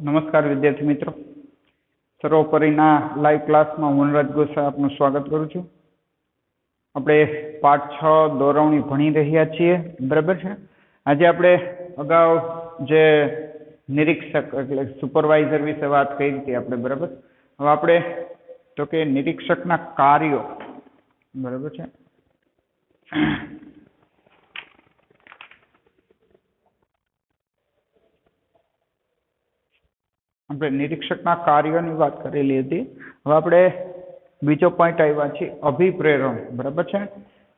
નમસ્કાર વિદ્યાર્થી મિત્રો, સર્વોપરીના લાઈવ ક્લાસમાં હું વનરાજ ગોસાઈ આપનું સ્વાગત કરું છું. આપણે પાઠ 6 દોરવણી ભણી રહ્યા છીએ, બરાબર છે. આજે આપણે અગાઉ જે નિરીક્ષક એટલે સુપરવાઇઝર વિશે વાત કરી હતી આપણે, બરાબર. હવે આપણે તો કે નિરીક્ષકના કાર્યો, બરાબર છે. આપણે નિરીક્ષકના કાર્યોની વાત કરેલી હતી. હવે આપણે બીજો પોઈન્ટ આવ્યા છે અભિપ્રેરણ, બરાબર છે.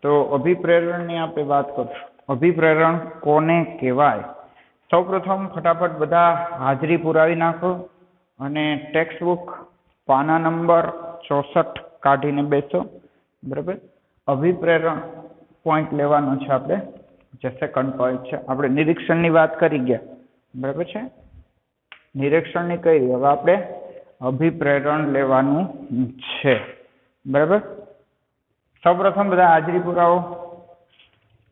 તો અભિપ્રેરણની આપણે વાત કરશું. અભિપ્રેરણ કોને કહેવાય? સૌપ્રથમ ફટાફટ બધા હાજરી પુરાવી નાખો અને ટેક્સ્ટ બુક પાના નંબર 64 કાઢીને બેસો, બરાબર. અભિપ્રેરણ પોઈન્ટ લેવાનો છે આપણે, જે સેકન્ડ પોઈન્ટ છે. આપણે નિરીક્ષણની વાત કરી ગયા, બરાબર છે. નિરીક્ષણની કરી, હવે આપણે અભિપ્રેરણ લેવાનું છે, બરાબર. સૌપ્રથમ બધા હાજરી પુરાવો.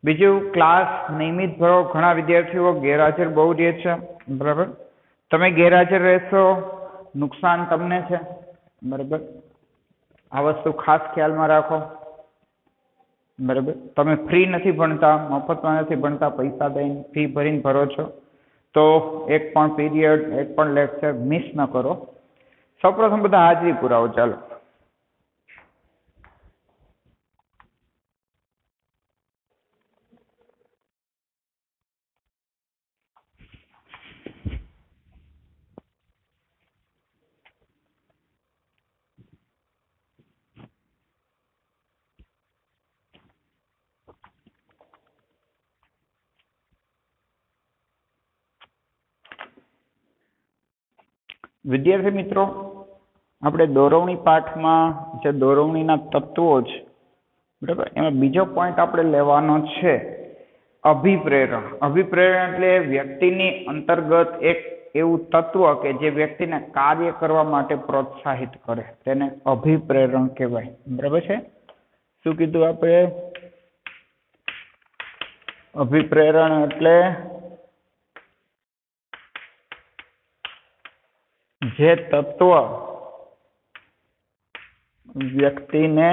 બીજું, ક્લાસ નિયમિત ભરો. ઘણા વિદ્યાર્થીઓ ગેરહાજર બહુ રહે છે, બરાબર. તમે ગેરહાજર રહેશો, નુકસાન તમને છે, બરાબર. આ વસ્તુ ખાસ ખ્યાલમાં રાખો, બરાબર. તમે ફ્રી નથી ભણતા, મફતમાં નથી ભણતા, પૈસા દઈને ફી ભરીને ભરો છો, તો એક પણ પીરિયડ, એક પણ લેક્ચર મિસ ન કરો. સૌપ્રથમ બધા હાજરી પુરાવો. ચાલો, વિદ્યાર્થી મિત્રો, આપણે દોરવણી પાઠમાં જે દોરવણીના તત્વો છે, બરાબર, એમાં બીજો પોઈન્ટ આપણે લેવાનો છે અભિપ્રેરણ. અભિપ્રેરણ એટલે વ્યક્તિની અંતર્ગત એક એવું તત્વ કે જે વ્યક્તિને કાર્ય કરવા માટે પ્રોત્સાહિત કરે, તેને અભિપ્રેરણ કહેવાય, બરાબર છે. શું કીધું આપણે? અભિપ્રેરણ એટલે જે તત્વ વ્યક્તિને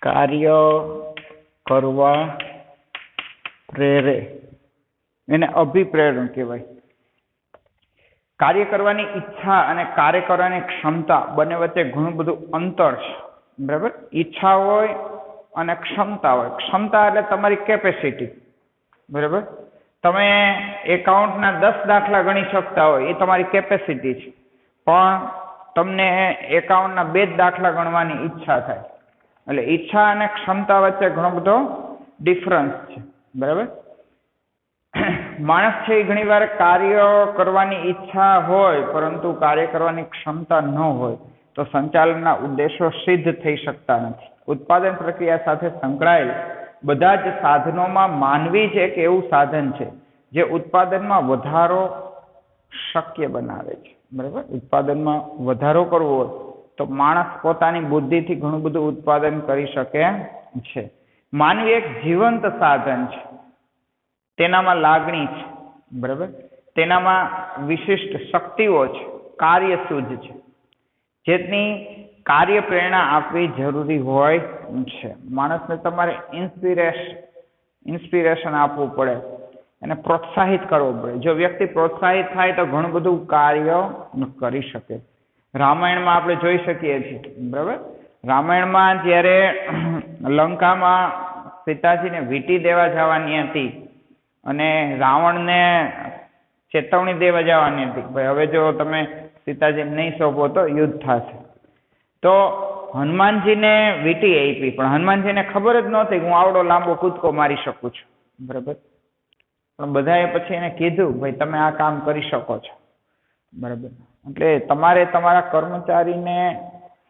કાર્ય કરવા પ્રેરે, એને અભિપ્રેરણ કહેવાય. કાર્ય કરવાની ઈચ્છા અને કાર્ય કરવાની ક્ષમતા બંને વચ્ચે ઘણું બધું અંતર છે, બરાબર. ઈચ્છા હોય અને ક્ષમતા હોય. ક્ષમતા એટલે તમારી કેપેસિટી, બરાબર. તમે એકાઉન્ટના 10 દાખલા ગણી શકતા હોય, એ તમારી કેપેસિટી છે. પણ તમને એકાઉન્ટના 2 જ દાખલા ગણવાની ઈચ્છા થાય, એટલે ઈચ્છા અને ક્ષમતા વચ્ચે ઘણો બધો ડિફરન્સ છે, બરાબર. માણસ છે એ ઘણીવાર કાર્ય કરવાની ઈચ્છા હોય પરંતુ કાર્ય કરવાની ક્ષમતા ન હોય તો સંચાલનના ઉદ્દેશો સિદ્ધ થઈ શકતા નથી. ઉત્પાદન પ્રક્રિયા સાથે સંકળાયેલ બધા જ સાધનોમાં માનવી જ એક એવું સાધન છે જે ઉત્પાદનમાં વધારો શક્ય બનાવે છે, બરાબર. ઉત્પાદનમાં વધારો કરવો હોય તો માણસ પોતાની બુદ્ધિથી ઘણું બધું ઉત્પાદન કરી શકે છે. માનવી એક જીવંત સાધન છે, તેનામાં લાગણી છે, બરાબર. તેનામાં વિશિષ્ટ શક્તિઓ છે, કાર્યસૂઝ છે, જેની કાર્ય પ્રેરણા આપવી જરૂરી હોય છે. માણસને તમારે ઇન્સ્પિરેશન આપવું પડે, એને પ્રોત્સાહિત કરવો પડે. જો વ્યક્તિ પ્રોત્સાહિત થાય તો ઘણું બધું કાર્ય કરી શકે. રામાયણમાં આપણે જોઈ શકીએ છીએ, બરાબર. રામાયણમાં જ્યારે લંકામાં સીતાજીને વીંટી દેવા જવાની હતી અને રાવણને ચેતવણી દેવા જવાની હતી, ભાઈ હવે જો તમે સીતાજીને નહીં સોંપો તો યુદ્ધ થશે. તો હનુમાનજીને વીંટી આપી, પણ હનુમાનજીને ખબર જ નહોતી કે હું આવડો લાંબો કૂદકો મારી શકું છું, બરાબર. પણ બધાએ પછી એને કીધું, ભાઈ તમે આ કામ કરી શકો છો, બરાબર. એટલે તમારે તમારા કર્મચારીને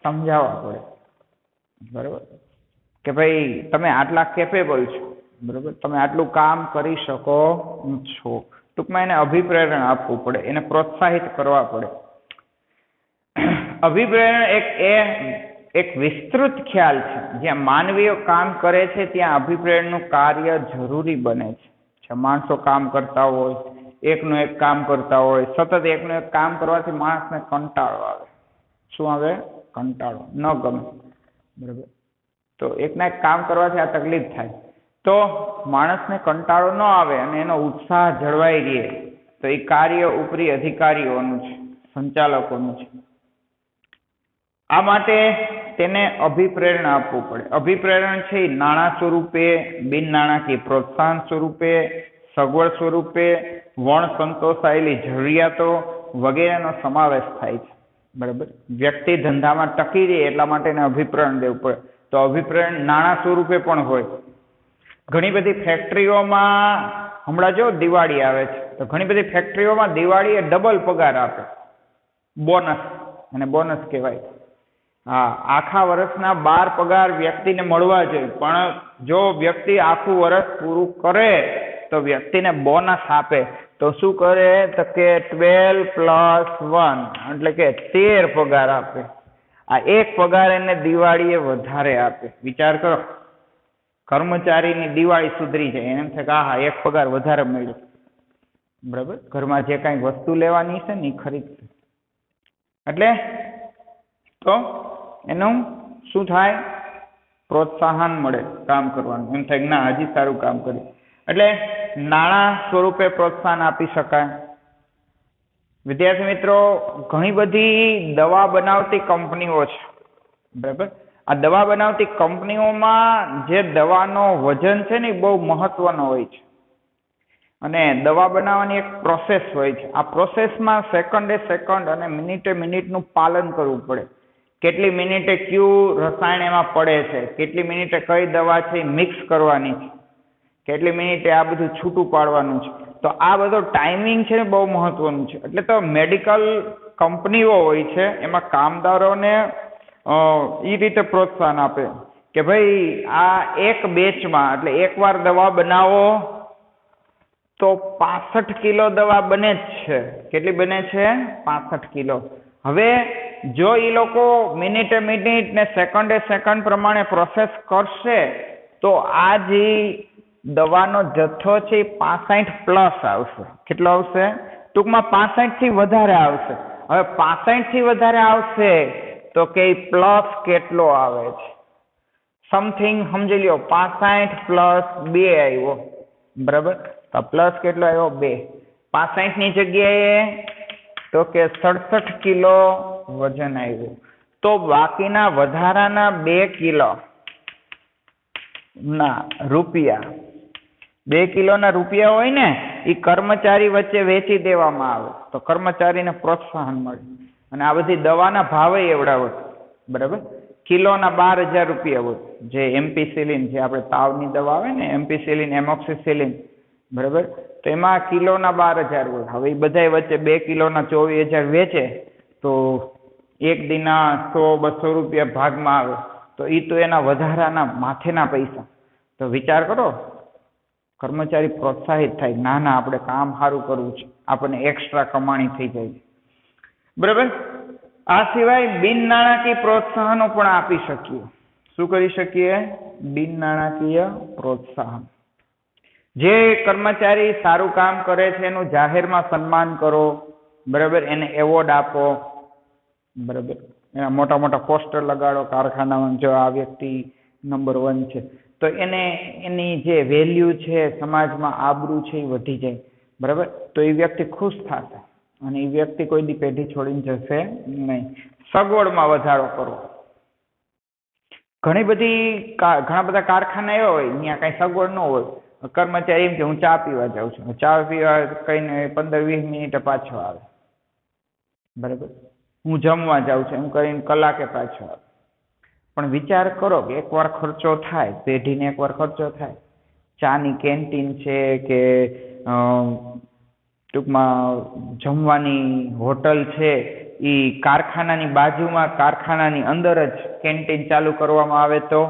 સમજાવવા પડે, બરાબર, કે ભાઈ તમે આટલા કેપેબલ છો, બરાબર, તમે આટલું કામ કરી શકો છો. ટૂંકમાં એને અભિપ્રેરણ આપવું પડે, એને પ્રોત્સાહિત કરવા પડે. અભિપ્રેરણ એક વિસ્તૃત ખ્યાલ છે. જ્યાં માનવીઓ કામ કરે છે ત્યાં અભિપ્રેરણનું કાર્ય જરૂરી બને છે. માણસો કામ કરતા હોય, એકનું એક કામ કરતા હોય, સતત એકનું એક કામ કરવાથી માણસને કંટાળો આવે. શું આવે? કંટાળો, ન ગમે. બરાબર. તો એકના એક કામ કરવાથી આ તકલીફ થાય. તો માણસને કંટાળો ન આવે અને એનો ઉત્સાહ જળવાઈ રહે તો એ કાર્ય ઉપરી અધિકારીઓનું છે, સંચાલકોનું છે. આ માટે તેને અભિપ્રેરણ આપવું પડે. અભિપ્રેરણ છે એ નાણાં સ્વરૂપે, બિન નાણાકીય પ્રોત્સાહન સ્વરૂપે, સગવડ સ્વરૂપે, વણ સંતોષાયેલી જરૂરિયાતો વગેરેનો સમાવેશ થાય છે. બરાબર. વ્યક્તિ ધંધામાં ટકી રહે એટલા માટે એને અભિપ્રેરણ દેવું પડે. તો અભિપ્રેરણ નાણાં સ્વરૂપે પણ હોય. ઘણી બધી ફેક્ટરીઓમાં હમણાં જો દિવાળી આવે છે તો ઘણી બધી ફેક્ટરીઓમાં દિવાળીએ ડબલ પગાર આપે, બોનસ, અને બોનસ કહેવાય. હા, આખા વર્ષના 12 પગાર વ્યક્તિને મળવા જોઈએ, પણ જો વ્યક્તિ આખું વર્ષ પૂરું કરે તો વ્યક્તિને બોનસ આપે. તો શું કરે? તો કે 12 + 1 એટલે કે 13 પગાર આપે. આ એક પગાર એને દિવાળીએ વધારે આપે. વિચાર કરો, કર્મચારીની દિવાળી સુધરી જાય, એમ થાય કે હા એક પગાર વધારે મળ્યો. બરાબર. ઘરમાં જે કાંઈ વસ્તુ લેવાની છે ને એ ખરીદશે. એટલે તો એનું શું થાય? પ્રોત્સાહન મળે કામ કરવાનું. એમ થાય કે ના હજી સારું કામ કર્યું. એટલે નાણાં સ્વરૂપે પ્રોત્સાહન આપી શકાય. વિદ્યાર્થી મિત્રો, ઘણી બધી દવા બનાવતી કંપનીઓ છે. બરાબર. આ દવા બનાવતી કંપનીઓમાં જે દવાનો વજન છે ને એ બહુ મહત્વનો હોય છે. અને દવા બનાવવાની એક પ્રોસેસ હોય છે. આ પ્રોસેસમાં સેકન્ડે સેકન્ડ અને મિનિટે મિનિટનું પાલન કરવું પડે. કેટલી મિનિટે કયું રસાયણ એમાં પડે છે, કેટલી મિનિટે કઈ દવા છે મિક્સ કરવાની છે, કેટલી મિનિટે આ બધું છૂટું પાડવાનું છે. તો આ બધો ટાઈમિંગ છે ને બહુ મહત્વનું છે. એટલે તો મેડિકલ કંપનીઓ હોય છે એમાં કામદારોને એ રીતે પ્રોત્સાહન આપે કે ભાઈ આ એક બેચમાં, એટલે એકવાર દવા બનાવો તો 65 કિલો દવા બને જ છે. કેટલી બને છે? 65 કિલો. હવે જો એ લોકો મિનિટે મિનિટ ને સેકન્ડે સેકન્ડ પ્રમાણે પ્રોસેસ કરશે તો આ જે દવાનો જથ્થો છે એ 65+ આવશે. કેટલો આવશે? ટૂંકમાં 65 થી વધારે આવશે. હવે 65 થી વધારે આવશે તો કે પ્લસ કેટલો આવે છે? સમથિંગ સમજી લ્યો 65 + 2 આવ્યો. બરાબર. તો પ્લસ કેટલો આવ્યો? 2. 65 ની જગ્યાએ તો કે 67 કિલો વજન આવ્યું. તો બાકીના વધારાના 2 કિલો ના રૂપિયા, 2 કિલોના રૂપિયા હોય ને એ કર્મચારી વચ્ચે વેચી દેવામાં આવે તો કર્મચારીને પ્રોત્સાહન મળે. અને આ બધી દવાના ભાવે એવડા હોય. બરાબર. કિલોના 12,000 રૂપિયા હોય. જે એમ્પિસિલિન, જે આપણે તાવની દવા આવે ને, એમ્પિસિલિન, એમોક્સિસિલિન, બરાબર, તો એમાં કિલોના 12,000 હોય. હવે એ બધા વચ્ચે 2 કિલોના 24,000 વેચે તો એક દિના 100-200 રૂપિયા ભાગમાં આવે તો એ તો એના વધારાના માથેના પૈસા. તો વિચાર કરો, કર્મચારી પ્રોત્સાહિત થાય, ના ના આપણે કામ સારું કરવું છે, આપણને એક્સ્ટ્રા કમાણી થઈ જાય. બરાબર. આ સિવાય બિન નાણાકીય પ્રોત્સાહનો પણ આપી શકીએ. શું કરી શકીએ? બિન નાણાકીય પ્રોત્સાહન. જે કર્મચારી સારું કામ કરે છે એનું જાહેરમાં સન્માન કરો. બરાબર. એને એવોર્ડ આપો. બરાબર. એના મોટા મોટા પોસ્ટર લગાડો કારખાનામાં, જો આ વ્યક્તિ નંબર 1 છે તો એને એની જે વેલ્યુ છે સમાજમાં, આબરૂ છે એ વધી જાય. બરાબર. તો એ વ્યક્તિ ખુશ થશે અને એ વ્યક્તિ કોઈ દી પેઢી છોડીને જશે નહીં. સગવડમાં વધારો કરવો. ઘણા બધા કારખાના એવા હોય ત્યાં કઈ સગવડ ન હોય. કર્મચારી એમ કે હું ચા પીવા જાઉં છું, ચા પીવા કઈને 15-20 મિનિટે પાછો આવે. બરાબર. હું જમવા જાઉં છું એમ કરીને કલાકે પાછો આવે. પણ વિચાર કરો કે એકવાર ખર્ચો થાય, પેઢીને એકવાર ખર્ચો થાય, ચાની કેન્ટીન છે કે ટૂંકમાં જમવાની હોટલ છે એ કારખાનાની બાજુમાં, કારખાનાની અંદર જ કેન્ટીન ચાલુ કરવામાં આવે તો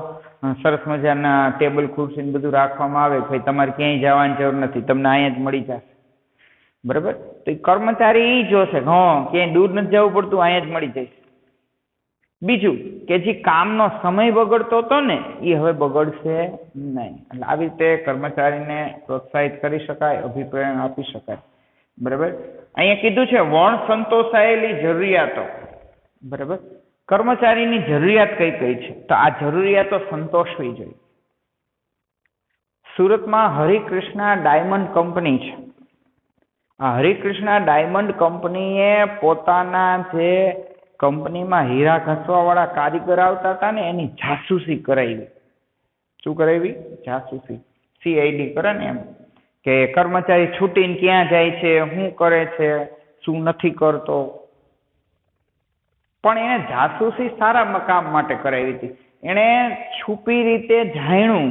સરસ મજાના ટેબલ ખુરશી ને બધું રાખવામાં આવે, ભાઈ તમારે ક્યાંય જવાની જરૂર નથી, તમને અહીંયા જ મળી જશે. બરાબર. તો એ કર્મચારી એ જોશે ક્યાંય દૂર નથી જવું પડતું, અહીંયા જ મળી જશે. બીજું કે જે કામનો સમય બગડતો હતો ને એ હવે બગડશે નહીં. એટલે આવી રીતે કર્મચારીને પ્રોત્સાહિત કરી શકાય, અભિપ્રેરણ આપી શકાય. બરાબર. અહીંયા કીધું છે વણ સંતોષાયેલી જરૂરિયાતો, બરાબર. કર્મચારીની જરૂરિયાત કઈ કઈ છે? તો આ જરૂરિયાતો સંતોષવી જોઈએ. સુરતમાં હરિકૃષ્ણા ડાયમંડ કંપની છે. આ હરિકૃષ્ણા ડાયમંડ કંપનીએ પોતાના જે કંપનીમાં હીરા ઘસવા વાળા કારીગર આવતા હતા ને એની જાસૂસી કરાવી. શું કરાવી? જાસૂસી. CID કરે ને એમ, કે કર્મચારી છૂટીને ક્યાં જાય છે, શું કરે છે, શું નથી કરતો. પણ એને જાસૂસી સારા કામ માટે કરાવી હતી. એણે છુપી રીતે જાણ્યું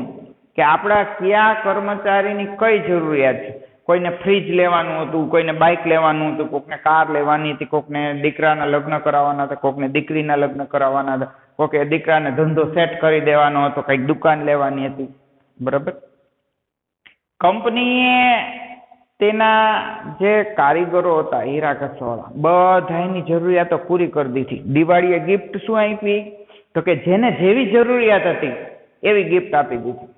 કે આપણા કયા કર્મચારીની કઈ જરૂરિયાત છે. કોઈને ફ્રીજ લેવાનું હતું, કોઈને બાઇક લેવાનું હતું, કોકને કાર લેવાની હતી, કોકને દીકરાના લગ્ન કરાવવાના હતા, કોકને દીકરીના લગ્ન કરાવવાના હતા, કોકે દીકરાને ધંધો સેટ કરી દેવાનો હતો, કંઈક દુકાન લેવાની હતી, બરાબર. કંપનીએ તેના જે કારીગરો હતા હીરા ઘસવાળા બધાની જરૂરિયાતો પૂરી કરી દીધી. દિવાળીએ ગિફ્ટ શું આપી? તો કે જેને જેવી જરૂરિયાત હતી એવી ગિફ્ટ આપી દીધી.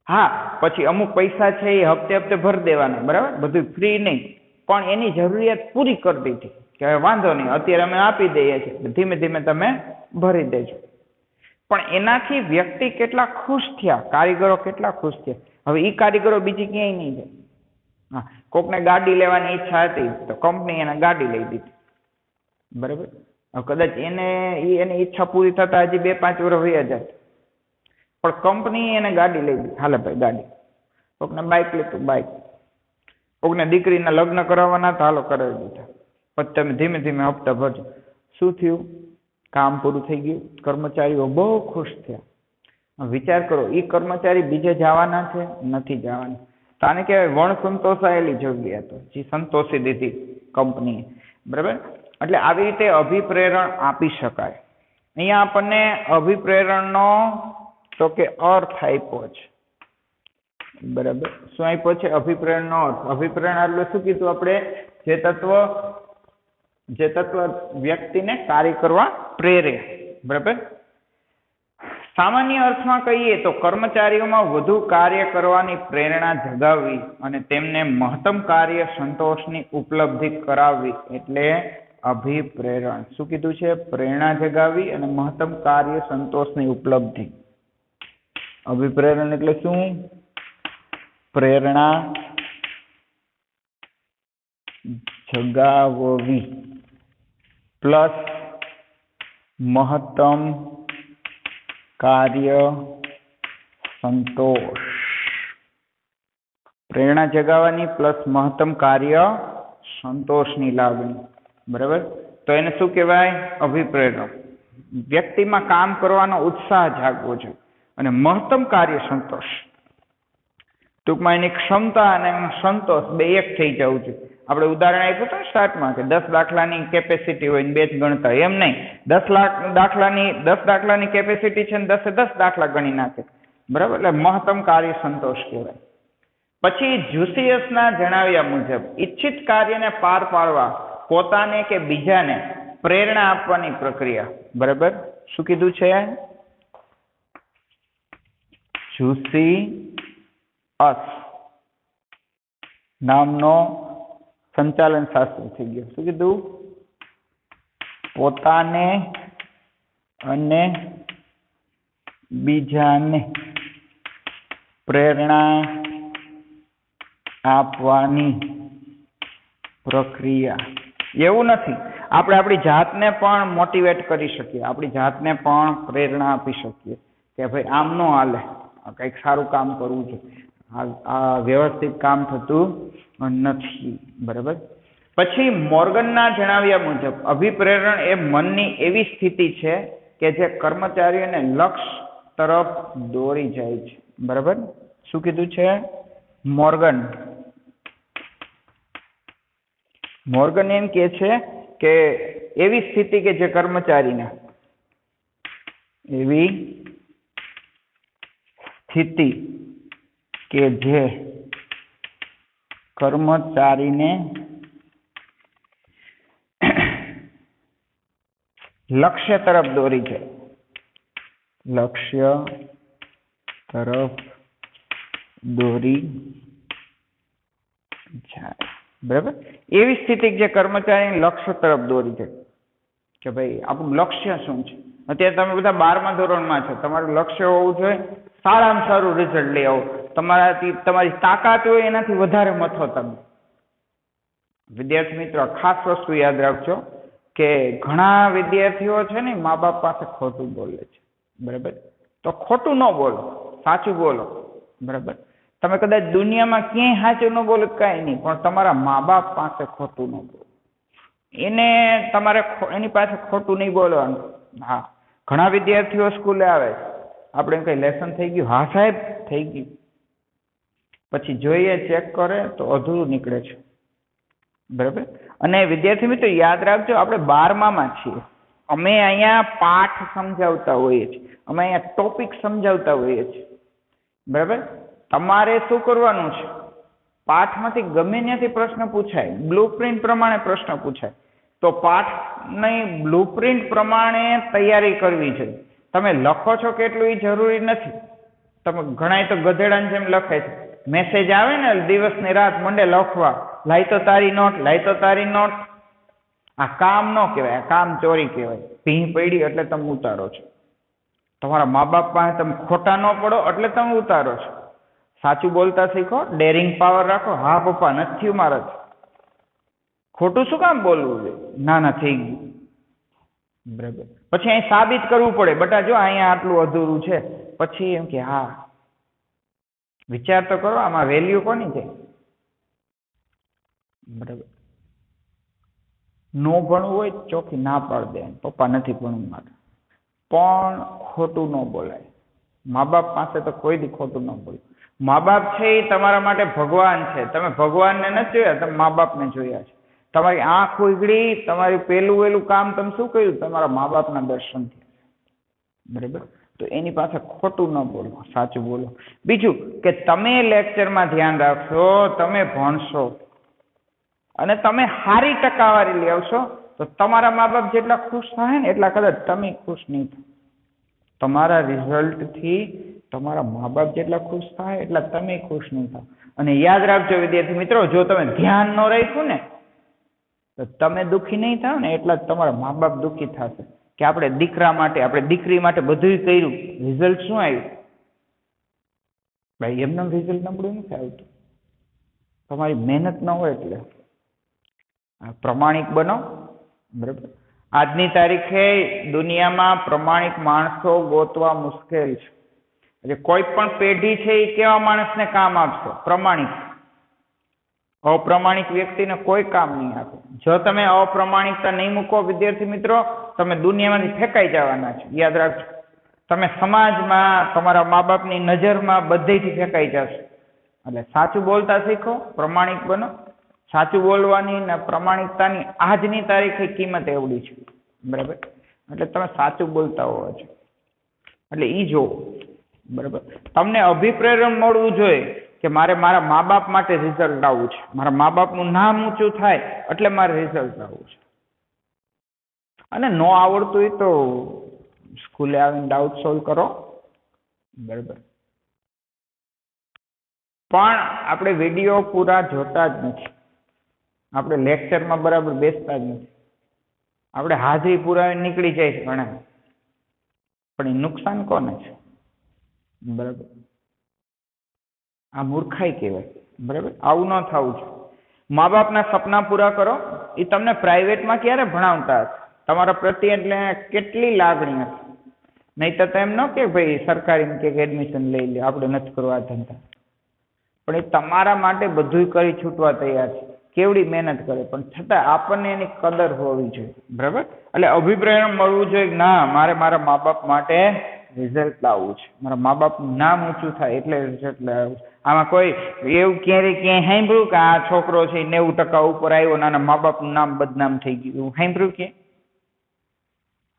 હા, પછી અમુક પૈસા છે એ હપ્તે હપ્તે ભરી દેવાના, બરાબર, બધું ફ્રી નહીં, પણ એની જરૂરિયાત પૂરી કરી દીધી કે હવે વાંધો નહીં, અત્યારે અમે આપી દઈએ છીએ, ધીમે ધીમે તમે ભરી દેજો. પણ એનાથી વ્યક્તિ કેટલા ખુશ થયા, કારીગરો કેટલા ખુશ થયા. હવે એ કારીગરો બીજી ક્યાંય નહીં જાય. હા, કોકને ગાડી લેવાની ઈચ્છા હતી તો કંપની એને ગાડી લઈ દીધી, બરાબર. કદાચ એની ઈચ્છા પૂરી થતા હજી 2-5 વર્ષ વયા જાય, પણ કંપની એને ગાડી લઈ દીધી. હાલે ભાઈ ગાડી. કોકને બાઇક લીધું, બાઇક. કોકને દીકરીના લગ્ન કરાવવાના હતા, હાલો કરાવી દીધા. પછી તમે ધીમે ધીમે હપ્તા ભરજો. શું થયું? કામ પૂરું થઈ ગયું. કર્મચારીઓ બહુ ખુશ થયા. વિચાર કરો, એ કર્મચારી બીજે જવાના છે? નથી જવાના. તો આને કહેવાય વણ સંતોષાયેલી જરૂરિયાતો, જે સંતોષી દીધી કંપનીએ, બરાબર. એટલે આવી રીતે અભિપ્રેરણ આપી શકાય. અહીંયા આપણને અભિપ્રેરણનો તો કે અર્થ આપ્યો છે, બરાબર. શું આપ્યો છે? અભિપ્રેરણનો અર્થ. અભિપ્રેરણ એટલે શું કીધું આપણે? જે તત્વ વ્યક્તિને કાર્ય કરવા પ્રેરે, બરાબર. સામાન્ય અર્થમાં કહીએ તો કર્મચારીઓમાં વધુ કાર્ય કરવાની પ્રેરણા જગાવવી અને તેમને મહત્તમ કાર્ય સંતોષની ઉપલબ્ધિ કરાવવી એટલે અભિપ્રેરણ. શું કીધું છે? પ્રેરણા જગાવવી અને મહત્તમ કાર્ય સંતોષની ઉપલબ્ધિ. અભિપ્રેરણ એટલે શું? પ્રેરણા જગાવવી પ્લસ મહત્તમ કાર્ય સંતોષ. પ્રેરણા જગાવવાની પ્લસ મહત્તમ કાર્ય સંતોષની લાગણી, બરાબર. તો એને શું કહેવાય? અભિપ્રેરણ. વ્યક્તિમાં કામ કરવાનો ઉત્સાહ જાગવો જોઈએ અને મહત્તમ કાર્ય સંતોષ. ટૂંકમાં એની ક્ષમતા અને એનો સંતોષ બે એક થઈ જવું જોઈએ. આપણે ઉદાહરણ આપ્યું હતું સ્ટાર્ટમાં કે 10 દાખલાની કેપેસિટી હોય ને 2 જ ગણતા, એમ નહીં. 10 દાખલાની કેપેસિટી છે ને 10 દાખલા ગણી નાખે, બરાબર. એટલે મહત્તમ કાર્ય સંતોષ કહેવાય. પછી જુસિયસના જણાવ્યા મુજબ ઈચ્છિત કાર્યને પાર પાડવા પોતાને કે બીજાને પ્રેરણા આપવાની પ્રક્રિયા, બરાબર. શું કીધું છે? જુસિયસ નામનો સંચાલન શાસ્ત્ર થઈ ગયો. શું કીધું? પોતાને અને બીજાને પ્રેરણા આપવાની પ્રક્રિયા. એવું નથી, આપણે આપણી જાતને પણ મોટિવેટ કરી શકીએ, આપણી જાતને પણ પ્રેરણા આપી શકીએ કે ભાઈ આમ ન હાલે, કંઈક સારું કામ કરવું છે, આ વ્યવસ્થિત કામ થતું નથી, બરાબર. પછી મોર્ગનના જણાવ્યા મુજબ અભિપ્રેરણ એ મનની એવી સ્થિતિ છે કે જે કર્મચારીઓને લક્ષ્ય તરફ દોરી જાય છે, બરાબર. શું કીધું છે? મોર્ગન એમ કે છે કે એવી સ્થિતિ કે જે કર્મચારીને એવી સ્થિતિ કે જે કર્મચારીને લક્ષ્ય તરફ દોરી છે, લક્ષ્ય તરફ દોરી જાય. બરાબર. એવી સ્થિતિ જે કર્મચારીને લક્ષ્ય તરફ દોરી જાય કે ભાઈ આપણું લક્ષ્ય શું છે. અત્યારે તમે બધા 12મા ધોરણમાં છો, તમારું લક્ષ્ય હોવું જોઈએ સારામાં સારું રિઝલ્ટ લઈ આવો, તમારી તાકાત હોય એનાથી વધારે મથો તમે. વિદ્યાર્થી મિત્રો ખાસ વસ્તુ યાદ રાખજો કે ઘણા વિદ્યાર્થીઓ છે ને મા બાપ પાસે ખોટું બોલે છે. બરાબર. તો ખોટું ન બોલો, સાચું બોલો. બરાબર. તમે કદાચ દુનિયામાં ક્યાંય સાચું ન બોલો કાંઈ નહીં, પણ તમારા મા બાપ પાસે ખોટું ન બોલો. એને તમારે એની પાસે ખોટું નહીં બોલવાનું. હા, ઘણા વિદ્યાર્થીઓ સ્કૂલે આવે, આપણે કઈ લેસન થઈ ગયું? હા સાહેબ થઈ ગયું. પછી જોઈએ ચેક કરે તો અધૂરું નીકળે છે. બરાબર. અને વિદ્યાર્થી મિત્રો યાદ રાખજો, આપણે 12માં છીએ. અમે અહીંયા પાઠ સમજાવતા હોઈએ છીએ, અમે અહીંયા ટોપિક સમજાવતા હોઈએ છીએ. બરાબર. તમારે શું કરવાનું છે? પાઠમાંથી ગમે ત્યાંથી પ્રશ્ન પૂછાય, બ્લુપ્રિન્ટ પ્રમાણે પ્રશ્ન પૂછાય, તો પાઠની બ્લુપ્રિન્ટ પ્રમાણે તૈયારી કરવી જોઈએ. તમે લખો છો કેટલું એ જરૂરી નથી. તમે ઘણા તો ગધેડાની જેમ લખે છે. મેસેજ આવે ને દિવસની રાત મંડે લખવા, લાઈ તો તારી નોટ, લાઈ તો તારી નોટ. આ કામ ન કહેવાય, આ કામ ચોરી કહેવાય. ભીં પડી એટલે તમે ઉતારો છો. તમારા મા બાપ પાસે તમે ખોટા ન પડો એટલે તમે ઉતારો છો. સાચું બોલતા શીખો, ડેરિંગ પાવર રાખો. હા પપ્પા નથી મારા, ખોટું શું કામ બોલવું જોઈએ? ના ના થઈ ગયું. બરાબર. પછી અહીં સાબિત કરવું પડે, બટા જો અહીંયા આટલું અધૂરું છે. પછી એમ કે હા, વિચાર તો કરો આમાં વેલ્યુ કોની છે? બરાબર. નો ભણવું હોય ચોખ્ખી ના પાડ દે, પપ્પા નથી ભણવું મારે. પણ ખોટું ન બોલાય. મા બાપ પાસે તો કોઈ દી ખોટું ન બોલે. મા બાપ છે એ તમારા માટે ભગવાન છે. તમે ભગવાનને નથી જોયા, તમે મા બાપને જોયા છે. તમારી આંખ ઉઘડી, તમારી પેલું કામ તમે શું કર્યું? તમારા મા બાપના દર્શન થયા. બરાબર. તો એની પાસે ખોટું ન બોલો, સાચું બોલો. બીજું કે તમે લેક્ચરમાં ધ્યાન રાખશો, તમે ભણશો અને તમે સારી ટકાવારી લાવશો તો તમારા મા બાપ જેટલા ખુશ થાય ને એટલા કદાચ તમે ખુશ નહીં થાવ. તમારા રિઝલ્ટથી તમારા મા બાપ જેટલા ખુશ થાય એટલા તમે ખુશ નહીં થાવ. અને યાદ રાખજો વિદ્યાર્થી મિત્રો, જો તમે ધ્યાન ન રાખ્યું ને તો તમે દુઃખી નહીં થાવ ને એટલા જ તમારા મા બાપ દુઃખી થશે કે આપણે દીકરા માટે, આપણે દીકરી માટે બધું કર્યું, રિઝલ્ટ શું આવ્યું? ભાઈ એમને રિઝલ્ટ નબળું નથી આવતું, તમારી મહેનત ન હોય. એટલે પ્રમાણિક બનો. બરાબર. આજની તારીખે દુનિયામાં પ્રમાણિક માણસો ગોતવા મુશ્કેલ છે. એટલે કોઈ પણ પેઢી છે એ કેવા માણસને કામ આપશે? પ્રમાણિક. અપ્રમાણિક વ્યક્તિને કોઈ કામ નહીં આપે. જો તમે અપ્રમાણિકતા નહીં મૂકો વિદ્યાર્થી મિત્રો, તમે દુનિયામાંથી ફેંકાઈ જવાના છો. યાદ રાખજો, તમે સમાજમાં, તમારા મા બાપની નજરમાં બધેથી ફેંકાઈ જશો. એટલે સાચું બોલતા શીખો, પ્રમાણિક બનો. સાચું બોલવાની ને પ્રમાણિકતાની આજની તારીખે કિંમત એવડી છે. બરાબર. એટલે તમે સાચું બોલતા હોવા છો એટલે ઈ જોવો. બરાબર. તમને અભિપ્રેરણ મળવું જોઈએ કે મારે મારા મા બાપ માટે રિઝલ્ટ લાવવું છે, મારા મા બાપનું નામ ઊંચું થાય એટલે મારે રિઝલ્ટ લાવવું છે. અને ન આવડતું હોય તો સ્કૂલે આવીને ડાઉટ સોલ્વ કરો. બરાબર. પણ આપણે વિડીયો પૂરા જોતા જ નથી, આપણે લેક્ચરમાં બરાબર બેસતા જ નથી, આપણે હાજરી પુરાવીને નીકળી જાય છે ઘણા. પણ એ નુકસાન કોને છે? બરાબર. આ મૂર્ખાઈ કહેવાય. બરાબર. આવું ન થવું છે. મા બાપના સપના પૂરા કરો. એ તમને પ્રાઇવેટમાં ક્યારે ભણાવતા હશે? તમારા પ્રત્યે એટલે કેટલી લાગણી હશે? નહીં તો એમ ન કે ભાઈ સરકારી કે એડમિશન લઈ લે, આપણે નથી કરવા ધંધા. પણ એ તમારા માટે બધું કરી છૂટવા તૈયાર છે. કેવડી મહેનત કરે, પણ છતાં આપણને એની કદર હોવી જોઈએ. બરાબર. એટલે અભિપ્રેરણ મળવું જોઈએ, ના મારે મારા મા બાપ માટે રિઝલ્ટ લાવવું છે, મારા મા બાપનું નામ ઊંચું થાય એટલે રિઝલ્ટ લાવવું છે. આમાં કોઈ એવું ક્યાંય સાંભળ્યું કે આ છોકરો છે 90% ઉપર આવ્યો ને આના મા બાપનું નામ બદનામ થઈ ગયું? એવું સાંભળ્યું કે?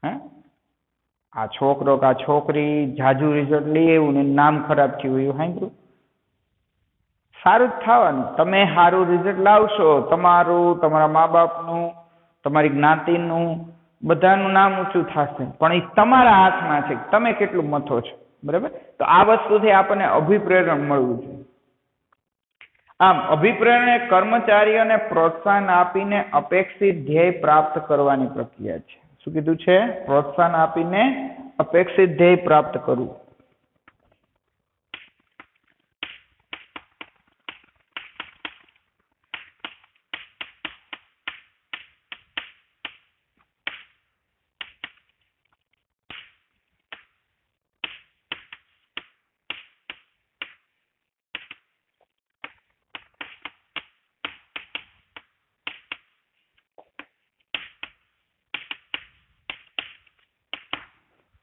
હા, આ છોકરો કે આ છોકરી જાજુ રિઝલ્ટ લઈ આવ્યું ને નામ ખરાબ થયું એવું સાંભળ્યું? સારું જ થવાનું. તમે સારું રિઝલ્ટ લાવશો, તમારું, તમારા મા બાપનું, તમારી જ્ઞાતિનું, બધાનું નામ ઊંચું થશે. પણ એ તમારા હાથમાં છે તમે કેટલું મથો છો. બરાબર. તો આ વસ્તુથી આપણને અભિપ્રેરણ મળવું જોઈએ. આમ અભિપ્રેરણ એ કર્મચારીઓને પ્રોત્સાહન આપીને અપેક્ષિત ધ્યેય પ્રાપ્ત કરવાની પ્રક્રિયા છે. શું કીધું છે? પ્રોત્સાહન આપીને અપેક્ષિત ધ્યેય પ્રાપ્ત કરવું.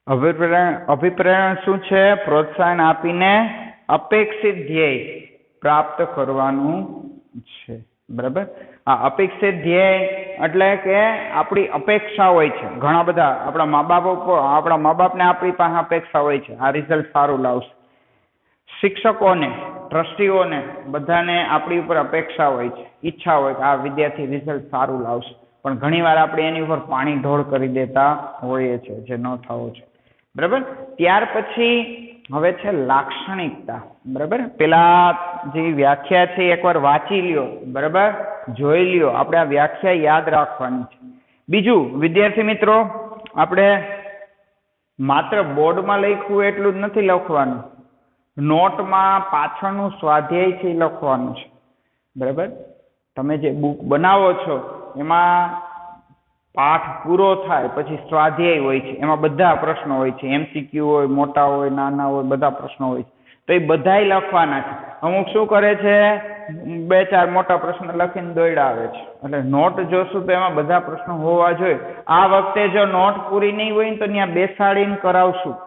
અભિપ્રેરણ શું છે? પ્રોત્સાહન આપીને અપેક્ષિત ધ્યેય પ્રાપ્ત કરવાનું છે. બરાબર. આ અપેક્ષિત ધ્યેય એટલે કે આપણી અપેક્ષા હોય છે. ઘણા બધા આપણા મા બાપને આપણી પાસે અપેક્ષા હોય છે, આ રિઝલ્ટ સારું લાવશે. શિક્ષકોને, ટ્રસ્ટીઓને બધાને આપણી ઉપર અપેક્ષા હોય છે, ઈચ્છા હોય કે આ વિદ્યાર્થી રિઝલ્ટ સારું લાવશે. પણ ઘણીવાર આપણે એની ઉપર પાણી ઢોળ કરી દેતા હોઈએ છીએ, જે ન થવું છે. બરાબર. ત્યાર પછી હવે છે લાક્ષણિકતા. બરાબર. પેલા જે વ્યાખ્યા છે એકવાર વાંચી લ્યો, બરાબર, જોઈ લ્યો. આપણે આ વ્યાખ્યા યાદ રાખવાની છે. બીજું, વિદ્યાર્થી મિત્રો, આપણે માત્ર બોર્ડમાં લખ્યું એટલું જ નથી લખવાનું, નોટમાં પાછળનું સ્વાધ્યાય છે લખવાનું છે. બરાબર. તમે જે બુક બનાવો છો એમાં પાઠ પૂરો થાય પછી સ્વાધ્યાય હોય છે, એમાં બધા પ્રશ્નો હોય છે, MCQ હોય, મોટા હોય, નાના હોય, બધા પ્રશ્નો હોય છે. તો એ બધાય લખવાના છે. અમુક શું કરે છે, 2-4 મોટા પ્રશ્નો લખીને દોડ્યા આવે છે. એટલે નોટ જોશું તો એમાં બધા પ્રશ્નો હોવા જોઈએ. આ વખતે જો નોટ પૂરી નહીં હોય ને તો ત્યાં બેસાડીને કરાવશું.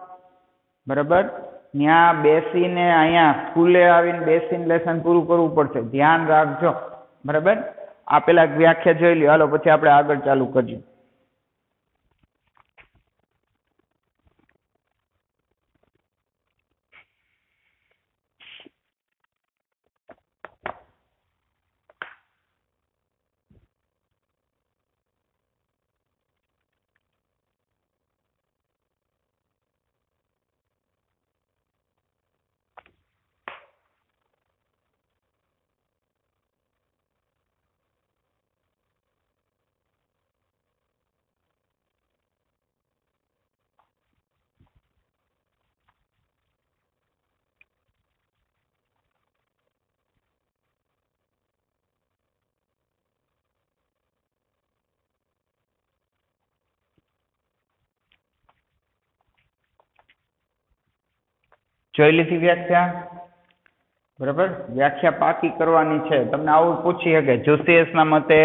બરાબર. ત્યાં બેસીને અહીંયા સ્કૂલે આવીને બેસીને લેસન પૂરું કરવું પડશે. ધ્યાન રાખજો. બરાબર. આ પેલા વ્યાખ્યા જોઈ લ્યો. હાલો પછી આપણે આગળ ચાલુ કરીએ. જોઈ લીધી વ્યાખ્યા? બરાબર. વ્યાખ્યા પાકી કરવાની છે. તમને આવું પૂછી શકે, જોશિયસના મતે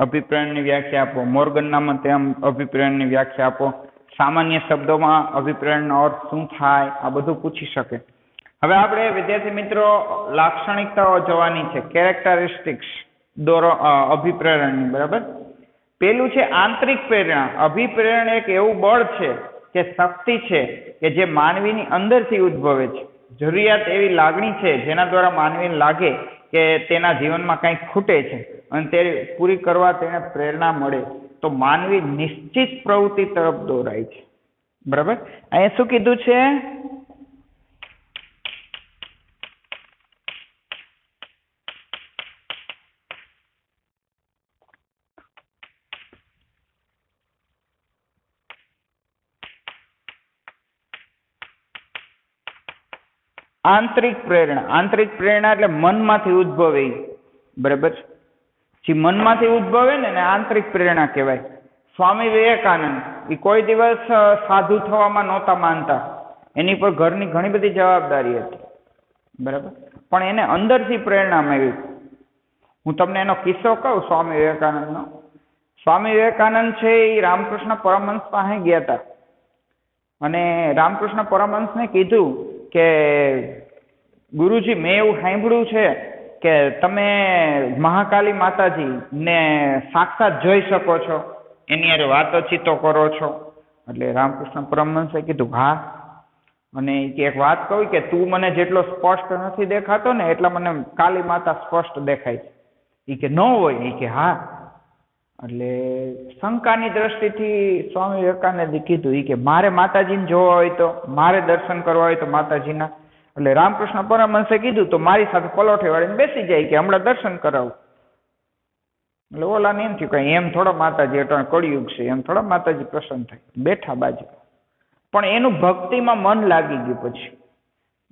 અભિપ્રેરણની વ્યાખ્યા આપો, મોર્ગનના મતે અભિપ્રેરણની વ્યાખ્યા આપો, સામાન્ય શબ્દોમાં અભિપ્રેરણનો અર્થ શું થાય, આ બધું પૂછી શકે. હવે આપણે વિદ્યાર્થી મિત્રો લાક્ષણિકતાઓ જોવાની છે, કેરેક્ટરિસ્ટિક્સ અભિપ્રેરણની. બરાબર. પેલું છે આંતરિક પ્રેરણા. અભિપ્રેરણ એક એવું બળ છે કે શક્તિ છે કે જે માનવીની અંદરથી ઉદ્ભવે છે. જરૂરિયાત એવી લાગણી છે જેના દ્વારા માનવીને લાગે કે તેના જીવનમાં કંઈક ખૂટે છે અને તે પૂરી કરવા તેને પ્રેરણા મળે તો માનવી નિશ્ચિત પ્રવૃત્તિ તરફ દોરાય છે. બરાબર. અહીંયા શું કીધું છે? આંતરિક પ્રેરણા. આંતરિક પ્રેરણા એટલે મનમાંથી ઉદ્ભવે. બરાબર. જે મનમાંથી ઉદ્ભવે ને આંતરિક પ્રેરણા કહેવાય. સ્વામી વિવેકાનંદ એ કોઈ દિવસ સાધુ થવામાં નહોતા માનતા. એની પર ઘરની ઘણી બધી જવાબદારી હતી. બરાબર. પણ એને અંદરથી પ્રેરણા મળી. હું તમને એનો કિસ્સો કહું સ્વામી વિવેકાનંદનો. સ્વામી વિવેકાનંદ છે એ રામકૃષ્ણ પરમહંસ પાસે ગયા હતા અને રામકૃષ્ણ પરમહંસને કીધું કે ગુરુજી, મેં એવું સાંભળ્યું છે કે તમે મહાકાલી માતાજી ને સાક્ષાત જોઈ શકો છો, એની હારે વાતોચીતો કરો છો. એટલે રામકૃષ્ણ પરમહંસે કીધું હા. અને એક વાત કહું કે તું મને જેટલો સ્પષ્ટ નથી દેખાતો ને એટલા મને કાલી માતા સ્પષ્ટ દેખાય છે. એ કે ન હોય? એ કે હા. એટલે શંકાની દ્રષ્ટિથી સ્વામી વિવેકાનંદે કીધું એ કે મારે માતાજીને જોવા હોય તો, મારે દર્શન કરવા હોય તો માતાજીના, એટલે રામકૃષ્ણ પરમહંસે કીધું તો મારી સાથે પલોઠે વાળીને બેસી જાય કે હમણાં દર્શન કરાવું. એટલે ઓલાને એમ થયું કે એમ થોડા માતાજી અટાણ કળિયુગ છે, એમ થોડા માતાજી પ્રસન્ન થાય. બેઠા બાજુ, પણ એનું ભક્તિમાં મન લાગી ગયું. પછી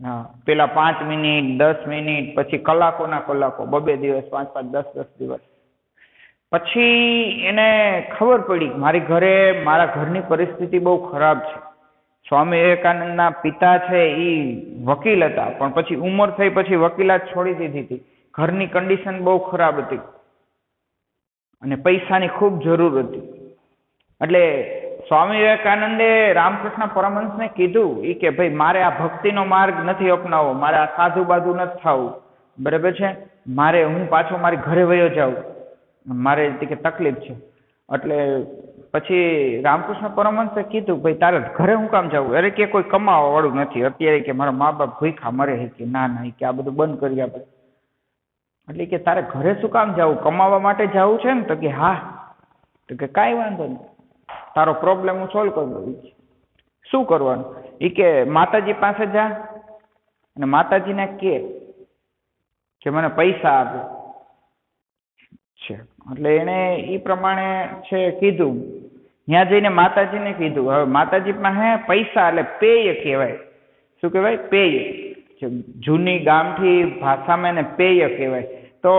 હા, પેલા 5 મિનિટ 10 મિનિટ, પછી કલાકોના કલાકો, 2 દિવસ, 5 10 દિવસ. પછી એને ખબર પડી કે મારી ઘરે, મારા ઘરની પરિસ્થિતિ બહુ ખરાબ છે. સ્વામી વિવેકાનંદના પિતા છે એ વકીલ હતા, પણ પછી ઉંમર થઈ પછી વકીલાત છોડી દીધી હતી. ઘરની કન્ડિશન બહુ ખરાબ હતી અને પૈસાની ખૂબ જરૂર હતી. એટલે સ્વામી વિવેકાનંદે રામકૃષ્ણ પરમહંસને કીધું એ કે ભાઈ મારે આ ભક્તિનો માર્ગ નથી અપનાવવો, મારે આ સાધુ બાધુ નથી થવું, બરાબર છે, મારે હું પાછો મારી ઘરે વયો જાઉં, મારે કે તકલીફ છે. એટલે પછી રામકૃષ્ણ પરમહંસે કીધું ભાઈ તારે ઘરે હું કામ જવું? અરે કે કોઈ કમાવા વાળું નથી અત્યારે, કે મારા મા બાપ ભૂખા મરે છે, કે ના ના કે આ બધું બંધ કરી આપે. એટલે કે તારે ઘરે શું કામ જવું? કમાવા માટે જવું છે ને? તો કે હા. તો કે કાંઈ વાંધો નહીં, તારો પ્રોબ્લેમ હું સોલ્વ કરી દઉં. શું કરવાનું? એ કે માતાજી પાસે જા અને માતાજીને કે મને પૈસા આપે છે. એટલે એને એ પ્રમાણે છે કીધું. ત્યાં જઈને માતાજીને કીધું. હવે માતાજી પાસે પૈસા એટલે પેય કહેવાય. શું કહેવાય? પેય. જૂની ગામઠી ભાષામાં એને પેય કહેવાય. તો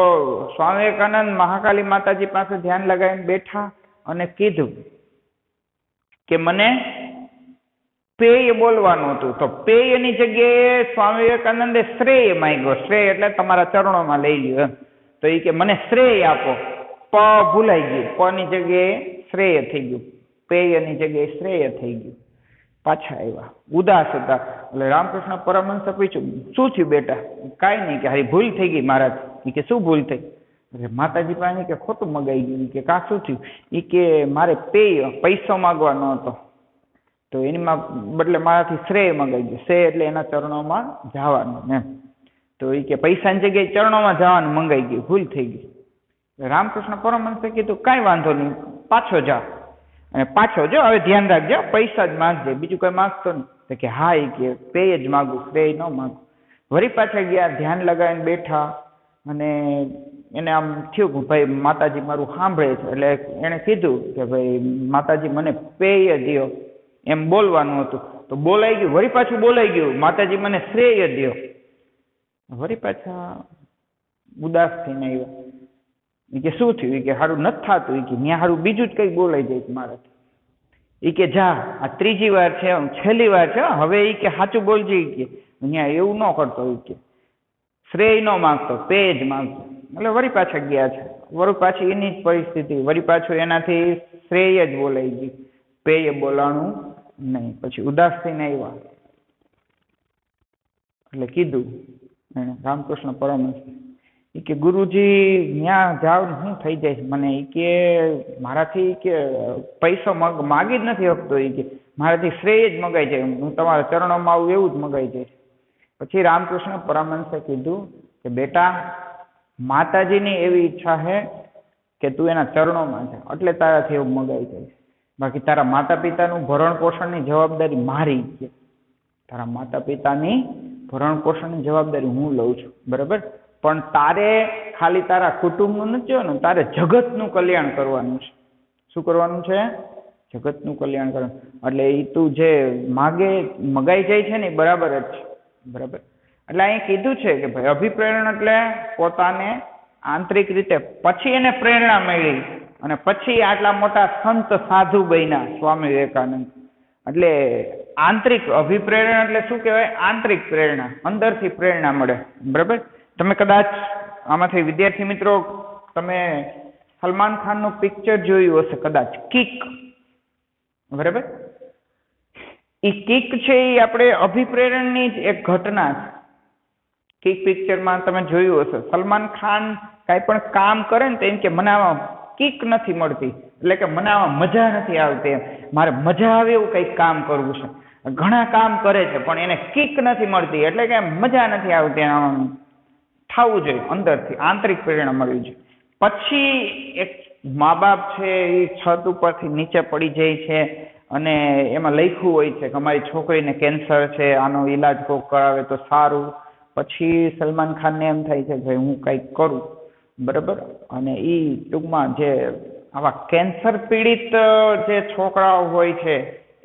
સ્વામી વિવેકાનંદ મહાકાલી માતાજી પાસે ધ્યાન લગાવીને બેઠા અને કીધું કે મને પેય બોલવાનું હતું. તો પેયની જગ્યાએ સ્વામી વિવેકાનંદે શ્રેય માંગ્યો. શ્રેય એટલે તમારા ચરણોમાં લઈ લ્યો એમ. તો એ કે મને શ્રેય આપો. પ ભૂલાઈ ગયું, પ ની જગ્યાએ શ્રેય થઈ ગયું, પેયની જગ્યાએ શ્રેય થઈ ગયું. પાછા આવ્યા, ઉદાસ હતા. એટલે રામકૃષ્ણ પરમહંસે પૂછ્યું શું થયું બેટા? કાંઈ નહીં, કે હારી ભૂલ થઈ ગઈ મારાથી. કે શું ભૂલ થઈ? માતાજી પાસે કે ખોટું મગાઈ ગયું. કે કા શું થયું? એ કે મારે પેય પૈસો માગવાનો હતો, તો એની બદલે મારાથી શ્રેય મગાઈ ગયું. શ્રેય એટલે એના ચરણોમાં જવાનું એમ. તો એ કે પૈસાની જગ્યાએ ચરણોમાં જવાનું મંગાઈ ગયું, ભૂલ થઈ ગઈ. રામકૃષ્ણ પરમહંસે કીધું કાંઈ વાંધો નહીં, પાછો જા અને પાછો જો હવે ધ્યાન રાખજો, પૈસા જ માગજે, બીજું કઈ માગતો નહીં. તો કે હા, એ કે પેય જ માગું, શ્રેય ન માગું. વળી પાછા ગયા, ધ્યાન લગાવીને બેઠા અને એને આમ થયું કે ભાઈ માતાજી મારું સાંભળે છે. એટલે એને કીધું કે ભાઈ માતાજી મને પેય દ્યો, એમ બોલવાનું હતું. તો બોલાઈ ગયું, વળી પાછું બોલાઈ ગયું, માતાજી મને શ્રેય દ્યો. વળી પાછા ઉદાસ થઈને આવ્યા. એ કે શું થયું? એ કે સારું નથી થતું. એ કે ત્યાં સારું બીજું જ કંઈક બોલાઈ જાય મારાથી. એ કે જા, આ ત્રીજી વાર છે, છેલ્લી વાર છે, હવે એ કે સાચું બોલજે. એ કે અહીંયા એવું ન કરતો. એ કે શ્રેય ન માગતો, પેય જ માગતો. એટલે વળી પાછા ગયા છે. વળી પાછી એની જ પરિસ્થિતિ, વળી પાછું એનાથી શ્રેય જ બોલાઈ ગઈ, પેય બોલાણું નહીં. પછી ઉદાસ થઈને આવ્યા. એટલે કીધું એને રામકૃષ્ણ પરમહંસ એ કે ગુરુજી ત્યાં જાવ ને શું થઈ જાય છે મને? એ કે મારાથી કે પૈસો માગી જ નથી શકતો. એ કે મારાથી શ્રેય જ મગાઈ જાય, હું તમારા ચરણોમાં આવું એવું જ મગાઈ જાય. પછી રામકૃષ્ણ પરમહંસે કીધું કે બેટા, માતાજીની એવી ઈચ્છા છે કે તું એના ચરણોમાં છે, એટલે તારાથી એવું મગાઈ જાય. બાકી તારા માતા પિતાનું ભરણ પોષણની જવાબદારી મારી છે. તારા માતા પિતાની ભરણ પોષણની જવાબદારી હું લઉં છું, બરાબર? પણ તારે ખાલી તારા કુટુંબનું નથી જોવાનું, તારે જગતનું કલ્યાણ કરવાનું છે. શું કરવાનું છે? જગતનું કલ્યાણ કરવાનું. એટલે એ તું જે મગાઈ જાય છે ને બરાબર જ છે, બરાબર? એટલે અહીં કીધું છે કે ભાઈ અભિપ્રેરણ એટલે પોતાને આંતરિક રીતે પછી એને પ્રેરણા મળી અને પછી આટલા મોટા સંત સાધુ બન્યા સ્વામી વિવેકાનંદ. એટલે આંતરિક અભિપ્રેરણ એટલે શું કહેવાય? આંતરિક પ્રેરણા, અંદરથી પ્રેરણા મળે, બરાબર? તમે કદાચ આમાંથી વિદ્યાર્થી મિત્રો તમે સલમાન ખાનનું પિક્ચર જોયું હશે કદાચ, કિક, બરાબર? એ કિક છે એ આપણે અભિપ્રેરણની જ એક ઘટના છે. કિક પિક્ચરમાં તમે જોયું હશે, સલમાન ખાન કાંઈ પણ કામ કરે ને તો એમ કે મને આમાં કિક નથી મળતી, એટલે કે મને આમાં મજા નથી આવતી, એમ મારે મજા આવે એવું કંઈક કામ કરવું છે. ઘણા કામ કરે છે પણ એને કિક નથી મળતી, એટલે કે મજા નથી આવતી, આમ થવું જોઈએ અંદરથી, આંતરિક પ્રેરણા મળવી જોઈએ. પછી એક મા બાપ છે એ છત ઉપરથી નીચે પડી જાય છે અને એમાં લખ્યું હોય છે કે અમારી છોકરીને કેન્સર છે, આનો ઈલાજ કોક કરાવે તો સારું. પછી સલમાન ખાનને એમ થાય છે કે હું કંઈક કરું, બરાબર. અને એ ટૂંકમાં જે આવા કેન્સર પીડિત જે છોકરાઓ હોય છે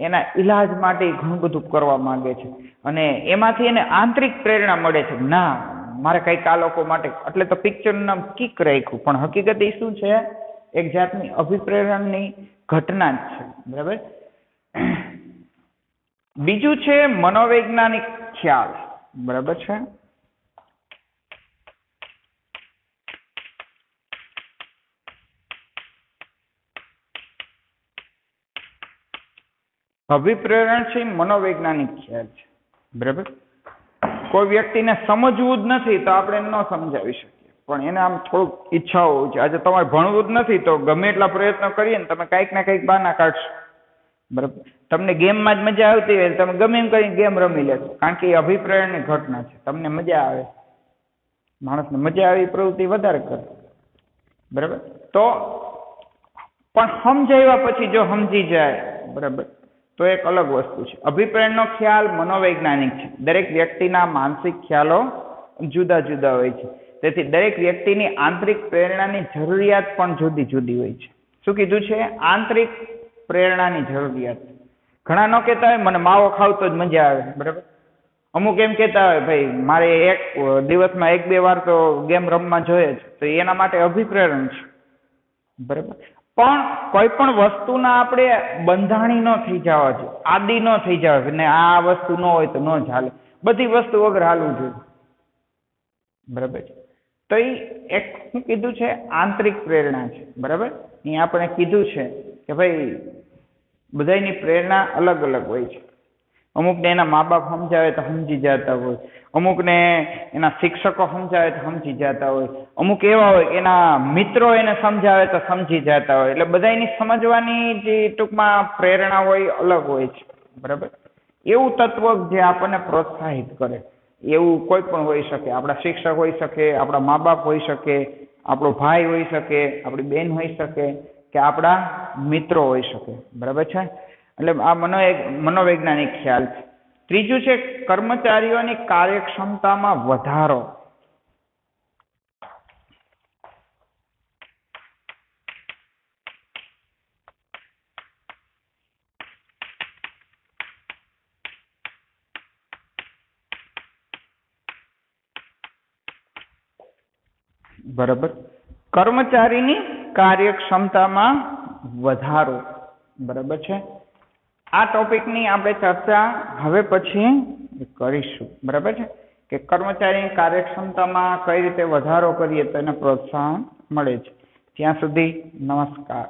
એના ઈલાજ માટે ઘણું બધું કરવા માંગે છે, અને એમાંથી એને આંતરિક પ્રેરણા મળે છે. ના, મારે કંઈક આ લોકો માટે, એટલે તો પિક્ચરનું નામ કિક રાખ્યું, પણ હકીકત એ શું છે, એક જાતની અભિપ્રેરણની ઘટના જ છે, બરાબર. બીજું છે મનોવૈજ્ઞાનિક ખ્યાલ, બરાબર છે. અભિપ્રેરણ છે મનોવૈજ્ઞાનિક ખ્યાલ છે, બરાબર. કોઈ વ્યક્તિને સમજવું જ નથી તો આપણે ન સમજાવી શકીએ, પણ એને આમ થોડુંક ઈચ્છાઓ હોય છે. આજે તમારે ભણવું જ નથી તો ગમે એટલા પ્રયત્નો કરીએ ને તમે કંઈક ને કંઈક બહાના કાઢશો, બરાબર. તમને ગેમમાં જ મજા આવતી હોય તમે ગમે એમ કરીને ગેમ રમી લેશો, કારણ કે એ અભિપ્રેરણની ઘટના છે. તમને મજા આવે, માણસને મજા આવે એ પ્રવૃત્તિ વધારે કરે, બરાબર. તો પણ સમજાવ્યા પછી જો સમજી જાય, બરાબર, તો એક અલગ વસ્તુ છે. અભિપ્રેરણનો ખ્યાલ મનોવૈજ્ઞાનિક છે. દરેક વ્યક્તિના માનસિક ખ્યાલો જુદા જુદા હોય છે, તેથી દરેક વ્યક્તિની આંતરિક પ્રેરણાની જરૂરિયાત પણ જુદી જુદી હોય છે. શું કીધું છે? આંતરિક પ્રેરણાની જરૂરિયાત. ઘણા ન કહેતા હોય મને માવો ખાવ તો જ મજા આવે, બરાબર. અમુક એમ કહેતા હોય ભાઈ મારે એક દિવસમાં 1-2 વાર તો ગેમ રમવા જોઈએ જ, તો એના માટે અભિપ્રેરણ છે, બરાબર. પણ કોઈ પણ વસ્તુના આપણે બંધાણી ન થઈ જવા જોઈએ, આદિ ન થઈ જવા ને આ વસ્તુ ન હોય તો ન ચાલે, બધી વસ્તુ વગર હાલવું જોઈએ, બરાબર. તો એ એક શું કીધું છે? આંતરિક પ્રેરણા છે, બરાબર. અહીં આપણે કીધું છે કે ભાઈ બધાની પ્રેરણા અલગ અલગ હોય છે. અમુકને એના મા બાપ સમજાવે તો સમજી જતા હોય, અમુકને એના શિક્ષકો સમજાવે તો સમજી જતા હોય, અમુક એવા હોય એના મિત્રો એને સમજાવે તો સમજી જતા હોય. એટલે બધાની સમજવાની જે ટૂંકમાં પ્રેરણા હોય અલગ હોય છે, બરાબર. એવું તત્વ જે આપણને પ્રોત્સાહિત કરે એવું કોઈ પણ હોઈ શકે. આપણા શિક્ષક હોઈ શકે, આપણા મા બાપ હોઈ શકે, આપણો ભાઈ હોઈ શકે, આપણી બેન હોઈ શકે, કે આપણા મિત્રો હોઈ શકે, બરાબર છે. એટલે આ મનોવૈજ્ઞાનિક ખ્યાલ છે. ત્રીજું છે કર્મચારીઓની કાર્યક્ષમતામાં વધારો. બરાબર. કર્મચારીની કાર્યક્ષમતામાં વધારો, બરાબર છે. આ ટોપિકની આપણે ચર્ચા હવે પછી કરીશું, બરાબર છે, કે કર્મચારીની કાર્યક્ષમતામાં કઈ રીતે વધારો કરીએ તો એને પ્રોત્સાહન મળે છે. ત્યાં સુધી નમસ્કાર.